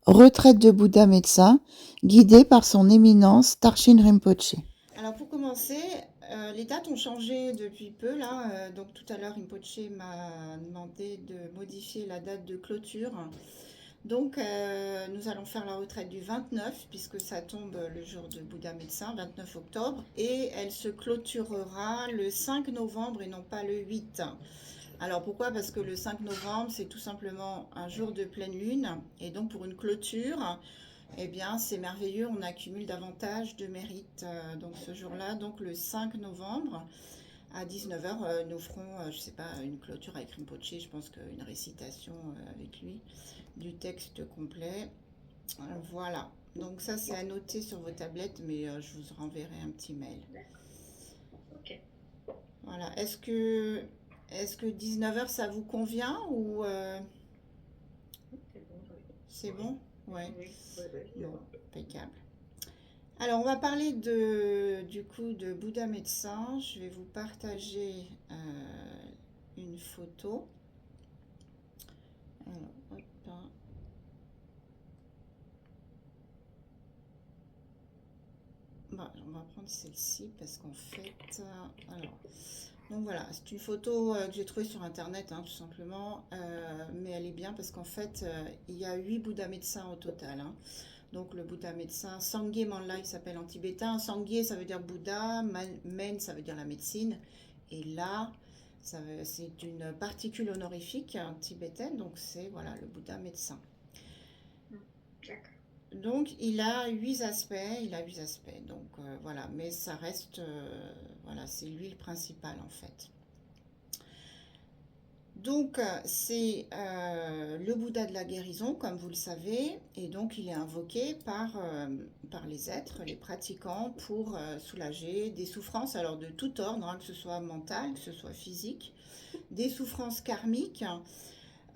Retraite de Bouddha médecin, guidée par son éminence Tarshin Rinpoché. Alors pour commencer, les dates ont changé depuis peu là. Donc tout à l'heure, Rinpoche m'a demandé de modifier la date de clôture. Donc nous allons faire la retraite du 29 puisque ça tombe le jour de Bouddha médecin, 29 octobre, et elle se clôturera le 5 novembre et non pas le 8. Alors pourquoi? Parce que le 5 novembre, c'est tout simplement un jour de pleine lune, et donc pour une clôture, eh bien, c'est merveilleux, on accumule davantage de mérite donc ce jour-là. Donc le 5 novembre à 19 heures, nous ferons, je ne sais pas, une clôture avec Rinpoche, je pense qu'une récitation avec lui du texte complet. Voilà. Donc ça, c'est à noter sur vos tablettes, mais je vous renverrai un petit mail. Ok. Voilà. Est-ce que 19 heures, ça vous convient ou C'est bon, oui. c'est bon? Ouais. Oui, oui, oui, c'est Bon, bon. impeccable. Alors, on va parler du coup de Bouddha médecin. Je vais vous partager une photo. Alors, hop, hein. Bah, on va prendre celle-ci parce qu'en fait, alors, donc voilà, c'est une photo que j'ai trouvée sur internet, hein, tout simplement, mais elle est bien parce qu'en fait, il y a 8 Bouddha médecins au total, hein. Donc le Bouddha médecin, Sangye Manla, il s'appelle en tibétain. Sangye, ça veut dire Bouddha, Men, ça veut dire la médecine, et là, c'est une particule honorifique hein, tibétaine, donc c'est voilà le Bouddha médecin. Mm. D'accord. Donc il a huit aspects, donc voilà, mais ça reste, voilà, c'est lui le principal en fait. Donc, c'est le Bouddha de la guérison, comme vous le savez, et donc il est invoqué par les êtres, les pratiquants, pour soulager des souffrances, alors de tout ordre, hein, que ce soit mental, que ce soit physique, des souffrances karmiques,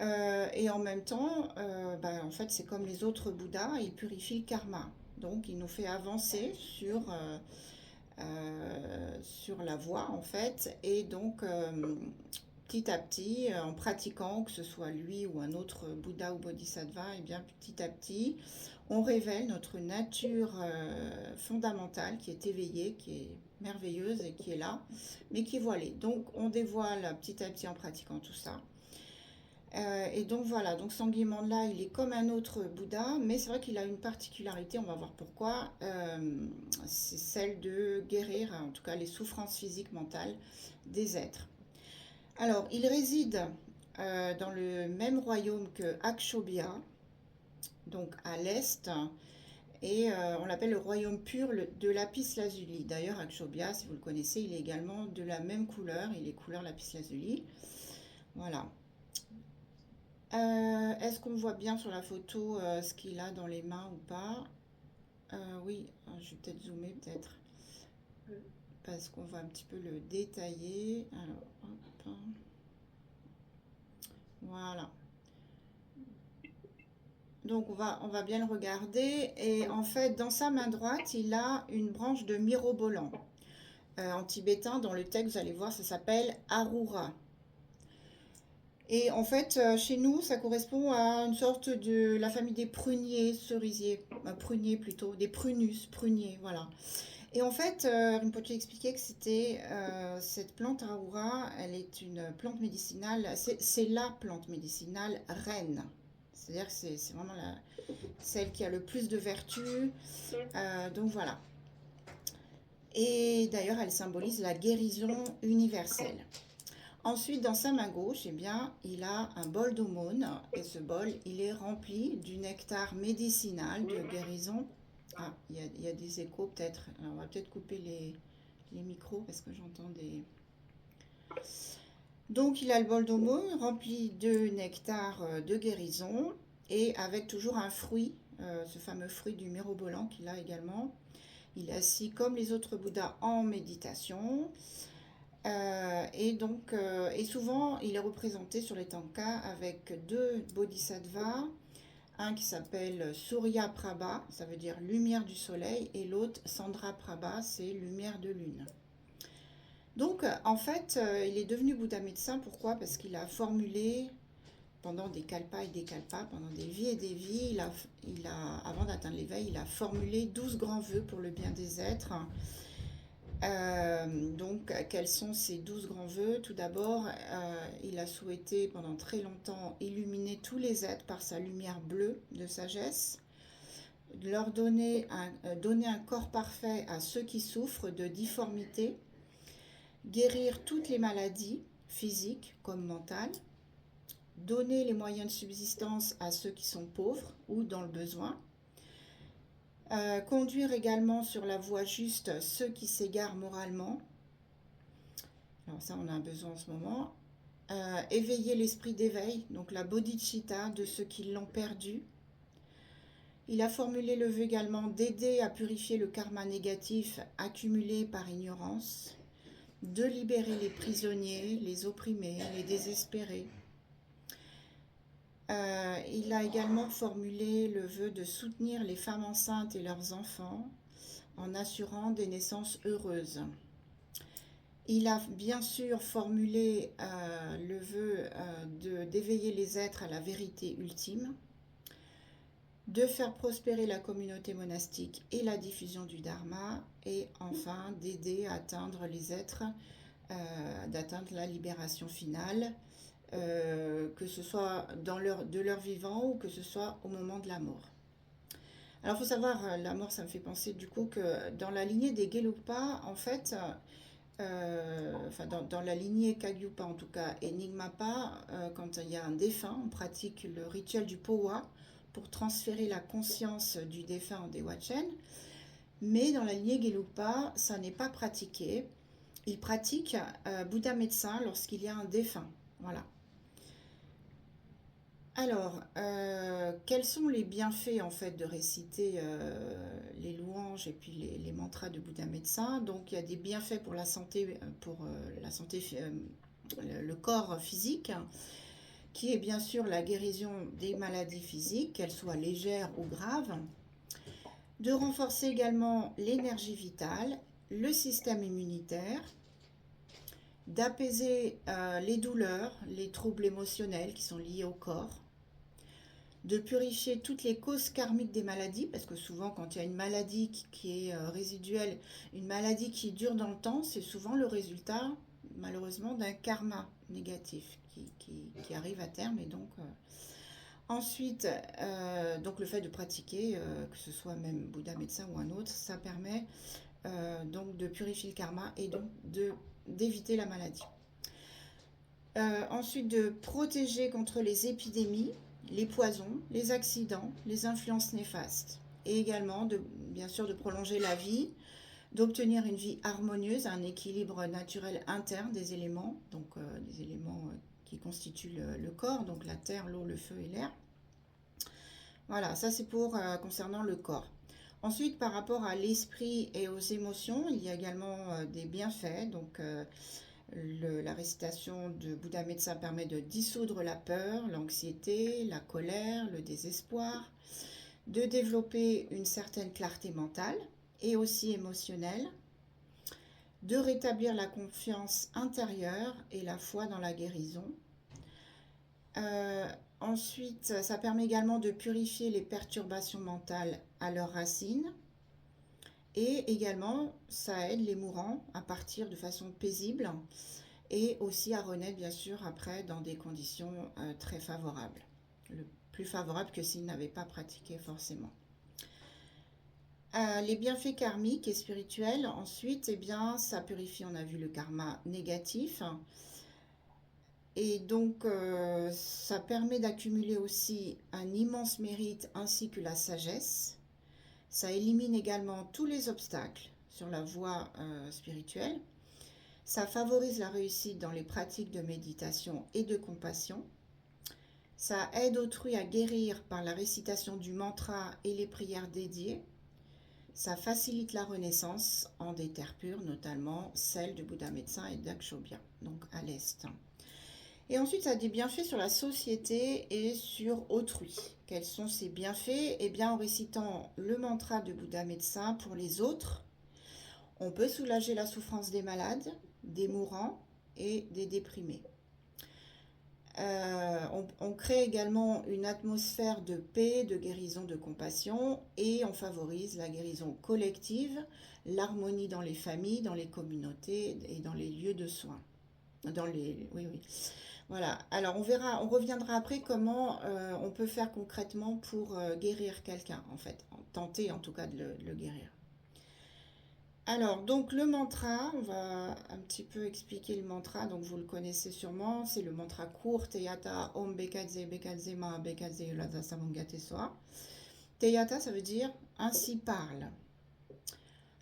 et en même temps, bah, en fait, c'est comme les autres Bouddhas, il purifie le karma. Donc, il nous fait avancer sur la voie, en fait, et donc petit à petit, en pratiquant, que ce soit lui ou un autre Bouddha ou Bodhisattva, et bien petit à petit, on révèle notre nature fondamentale qui est éveillée, qui est merveilleuse et qui est là, mais qui est voilée. Donc on dévoile petit à petit en pratiquant tout ça. Et donc voilà, donc Sangye Mandla, il est comme un autre Bouddha, mais c'est vrai qu'il a une particularité, on va voir pourquoi, c'est celle de guérir, en tout cas les souffrances physiques, mentales des êtres. Alors, il réside dans le même royaume que Akshobhya, donc à l'est, et on l'appelle le royaume pur de lapis lazuli. D'ailleurs, Akshobhya, si vous le connaissez, il est également de la même couleur, il est couleur lapis lazuli. Voilà. Est-ce qu'on voit bien sur la photo ce qu'il a dans les mains ou pas? Oui, je vais peut-être zoomer peut-être, parce qu'on va un petit peu le détailler. Alors, hop, voilà. Donc on va bien le regarder. Et en fait, dans sa main droite, il a une branche de mirobolan. En tibétain, dans le texte, vous allez voir, ça s'appelle Arura. Et en fait, chez nous, ça correspond à une sorte de la famille des pruniers, cerisiers, pruniers plutôt, des prunus, pruniers, voilà. Et en fait, Rinpoche expliquait que c'était cette plante Arura, elle est une plante médicinale, c'est la plante médicinale reine. C'est-à-dire que c'est vraiment celle qui a le plus de vertus. Donc voilà. Et d'ailleurs, elle symbolise la guérison universelle. Ensuite, dans sa main gauche, eh bien, il a un bol d'aumône. Et ce bol, il est rempli du nectar médicinal de guérison. Ah, il y a des échos peut-être. Alors, on va peut-être couper les micros parce que j'entends des... Donc, il a le bol d'aumône rempli de nectar de guérison et avec toujours un fruit, ce fameux fruit du mirobolan qu'il a également. Il est assis comme les autres Bouddhas en méditation. Et souvent, il est représenté sur les tankas avec deux bodhisattvas, un qui s'appelle Surya Prabha, ça veut dire lumière du soleil, et l'autre Sandra Prabha, c'est lumière de lune. Donc, en fait, il est devenu Bouddha médecin. Pourquoi? Parce qu'il a formulé pendant des kalpas et des kalpas, pendant des vies et des vies, avant d'atteindre l'éveil, il a formulé 12 grands vœux pour le bien des êtres. Donc, quels sont ces 12 grands vœux? Tout d'abord, il a souhaité pendant très longtemps illuminer tous les êtres par sa lumière bleue de sagesse, leur donner un corps parfait à ceux qui souffrent de difformité, guérir toutes les maladies physiques comme mentales, donner les moyens de subsistance à ceux qui sont pauvres ou dans le besoin, conduire également sur la voie juste ceux qui s'égarent moralement. Alors ça, on a un besoin en ce moment. Éveiller l'esprit d'éveil, donc la bodhicitta de ceux qui l'ont perdu. Il a formulé le vœu également d'aider à purifier le karma négatif accumulé par ignorance, de libérer les prisonniers, les opprimés, les désespérés. Il a également formulé le vœu de soutenir les femmes enceintes et leurs enfants en assurant des naissances heureuses. Il a bien sûr formulé le vœu d'éveiller les êtres à la vérité ultime, de faire prospérer la communauté monastique et la diffusion du dharma, et enfin d'aider à atteindre les êtres, d'atteindre la libération finale, que ce soit de leur vivant ou que ce soit au moment de la mort. Alors il faut savoir, la mort, ça me fait penser du coup que dans la lignée des Gelugpa, en fait, dans la lignée Kagyupa en tout cas, et Nyingmapa, quand il y a un défunt, on pratique le rituel du Powa pour transférer la conscience du défunt en Dewachen. Mais dans la lignée Gelugpa, ça n'est pas pratiqué. Ils pratiquent Bouddha médecin lorsqu'il y a un défunt. Voilà. Alors, quels sont les bienfaits en fait de réciter les louanges et puis les mantras de Bouddha médecin? Donc, il y a des bienfaits pour la santé, le corps physique, qui est bien sûr la guérison des maladies physiques, qu'elles soient légères ou graves, de renforcer également l'énergie vitale, le système immunitaire, d'apaiser les douleurs, les troubles émotionnels qui sont liés au corps, de purifier toutes les causes karmiques des maladies, parce que souvent quand il y a une maladie qui est résiduelle, une maladie qui dure dans le temps, c'est souvent le résultat malheureusement d'un karma négatif qui arrive à terme. Et donc ensuite, donc le fait de pratiquer, que ce soit même Bouddha médecin ou un autre, ça permet donc de purifier le karma et donc d'éviter la maladie. Ensuite, de protéger contre les épidémies, les poisons, les accidents, les influences néfastes. Et également, bien sûr, de prolonger la vie, d'obtenir une vie harmonieuse, un équilibre naturel interne des éléments, donc des éléments qui constituent le corps, donc la terre, l'eau, le feu et l'air. Voilà, ça c'est pour concernant le corps. Ensuite, par rapport à l'esprit et aux émotions, il y a également des bienfaits. Donc, la récitation de Bouddha médecin permet de dissoudre la peur, l'anxiété, la colère, le désespoir, de développer une certaine clarté mentale et aussi émotionnelle, de rétablir la confiance intérieure et la foi dans la guérison. Ensuite, ça permet également de purifier les perturbations mentales à leurs racines. Et également, ça aide les mourants à partir de façon paisible et aussi à renaître, bien sûr, après dans des conditions très favorables. Plus favorables que s'ils n'avaient pas pratiqué forcément. Les bienfaits karmiques et spirituels, ensuite, eh bien, ça purifie, on a vu le karma négatif. Et donc, ça permet d'accumuler aussi un immense mérite ainsi que la sagesse. Ça élimine également tous les obstacles sur la voie spirituelle. Ça favorise la réussite dans les pratiques de méditation et de compassion. Ça aide autrui à guérir par la récitation du mantra et les prières dédiées. Ça facilite la renaissance en des terres pures, notamment celle de Bouddha médecin et d'Akshobhya, donc à l'est. Et ensuite, ça a des bienfaits sur la société et sur autrui. Quels sont ces bienfaits? Eh bien, en récitant le mantra de Bouddha médecin pour les autres, on peut soulager la souffrance des malades, des mourants et des déprimés. On crée également une atmosphère de paix, de guérison, de compassion et on favorise la guérison collective, l'harmonie dans les familles, dans les communautés et dans les lieux de soins. Oui, oui. Voilà. Alors on reviendra après comment on peut faire concrètement pour guérir quelqu'un, en fait, tenter en tout cas de le guérir. Alors, donc le mantra, on va un petit peu expliquer le mantra, donc vous le connaissez sûrement, c'est le mantra court, Teyata Om Bekadze Bekadze Ma Bekadze Yulasa Samungate Soa. Teyata, ça veut dire ainsi parle.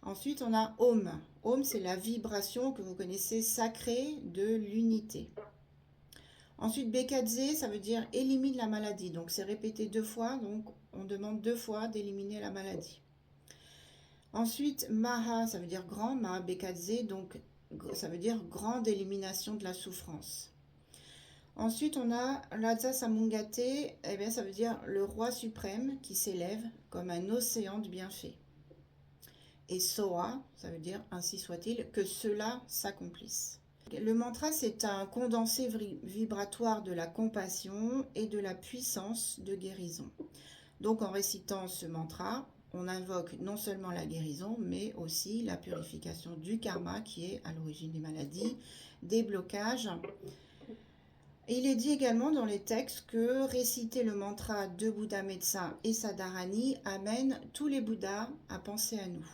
Ensuite, on a Om. Om, c'est la vibration que vous connaissez sacrée de l'unité. Ensuite, Bekadze, ça veut dire élimine la maladie, donc c'est répété 2 fois, donc on demande 2 fois d'éliminer la maladie. Ensuite, Maha, ça veut dire grand, Maha Bekadze, donc ça veut dire grande élimination de la souffrance. Ensuite, on a Raja Samungate, eh bien, ça veut dire le roi suprême qui s'élève comme un océan de bienfaits. Et Soa, ça veut dire ainsi soit-il, que cela s'accomplisse. Le mantra, c'est un condensé vibratoire de la compassion et de la puissance de guérison. Donc, en récitant ce mantra, on invoque non seulement la guérison, mais aussi la purification du karma qui est à l'origine des maladies, des blocages. Et il est dit également dans les textes que réciter le mantra de Bouddha médecin et Sadharani amène tous les Bouddhas à penser à nous.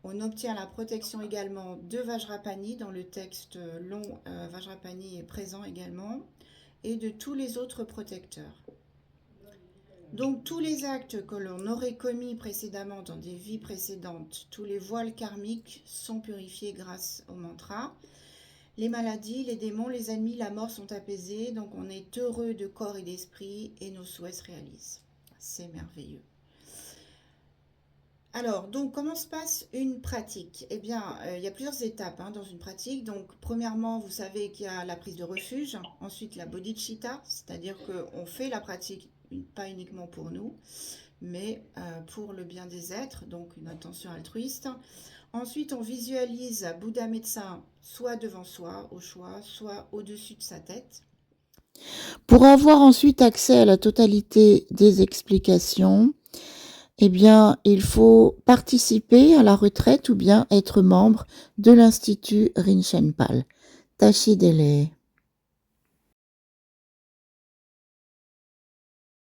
On obtient la protection également de Vajrapani, dans le texte long, Vajrapani est présent également, et de tous les autres protecteurs. Donc tous les actes que l'on aurait commis précédemment dans des vies précédentes, tous les voiles karmiques sont purifiés grâce au mantra. Les maladies, les démons, les ennemis, la mort sont apaisés, donc on est heureux de corps et d'esprit et nos souhaits se réalisent. C'est merveilleux. Alors, donc comment se passe une pratique? Eh bien, il y a plusieurs étapes dans une pratique. Donc, premièrement, vous savez qu'il y a la prise de refuge, ensuite la bodhicitta, c'est-à-dire qu'on fait la pratique pas uniquement pour nous, mais pour le bien des êtres, donc une intention altruiste. Ensuite, on visualise Bouddha médecin soit devant soi, au choix, soit au-dessus de sa tête. Pour avoir ensuite accès à la totalité des explications, eh bien, il faut participer à la retraite ou bien être membre de l'Institut Rinchen Pal. Tashi Dele.